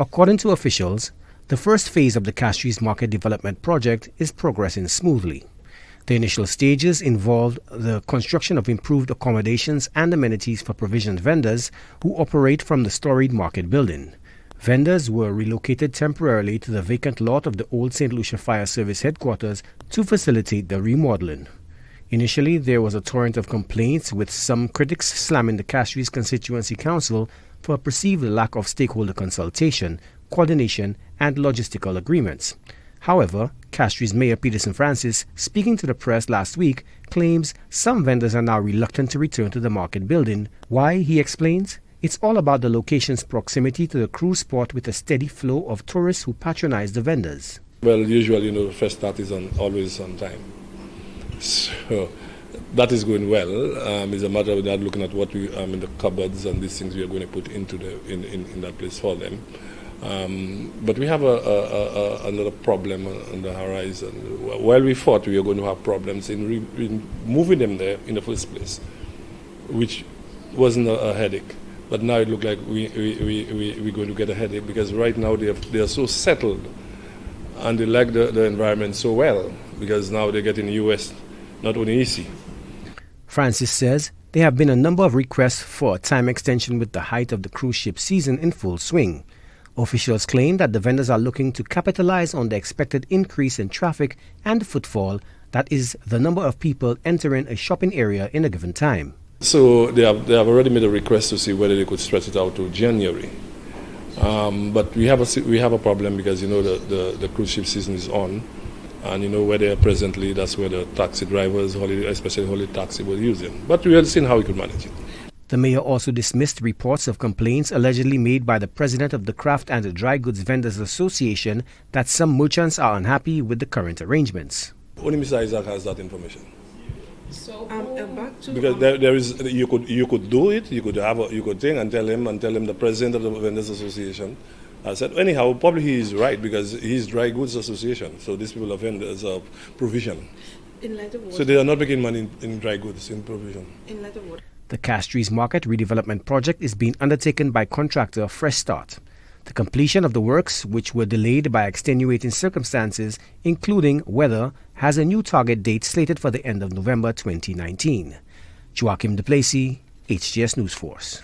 According to officials, the first phase of the Castries market development project is progressing smoothly. The initial stages involved the construction of improved accommodations and amenities for provision vendors who operate from the storied market building. Vendors were relocated temporarily to the vacant lot of the old St. Lucia Fire Service headquarters to facilitate the remodeling. Initially, there was a torrent of complaints, with some critics slamming the Castries Constituency Council for a perceived lack of stakeholder consultation, coordination, and logistical agreements. However, Castries Mayor Peterson Francis, speaking to the press last week, claims some vendors are now reluctant to return to the market building. Why, he explains, it's all about the location's proximity to the cruise port with a steady flow of tourists who patronize the vendors. Well, usually, the first start is always on time. So that is going well. It's a matter of that looking at what we in the cupboards and these things we are going to put into in that place for them. But we have another problem on the horizon. While we thought we were going to have problems in moving them there in the first place, which wasn't a headache. But now it looks like we're going to get a headache, because right now they are so settled and they like the environment so well, because now they're getting US, not only easy. Francis says there have been a number of requests for a time extension with the height of the cruise ship season in full swing. Officials claim that the vendors are looking to capitalize on the expected increase in traffic and footfall, that is, the number of people entering a shopping area in a given time. So they have already made a request to see whether they could stretch it out to January. But we have a problem, because the cruise ship season is on, and where they are presently, that's where the taxi drivers, especially holiday taxi, were using. But we have seen how we could manage it. The mayor also dismissed reports of complaints allegedly made by the president of the Craft and Dry Goods Vendors Association that some merchants are unhappy with the current arrangements. Only Mr. Isaac has that information. So back to because there is you could do it. You could think and tell him the president of the Vendors Association. I said anyhow, probably he is right, because he's Dry Goods Association. So these people are vendors of provision. In light of what? So they are not making money in dry goods, in provision. In light of what? The Castries Market redevelopment project is being undertaken by contractor Fresh Start. The completion of the works, which were delayed by extenuating circumstances, including weather, has a new target date slated for the end of November 2019. Joachim Duplessis, HGS News Force.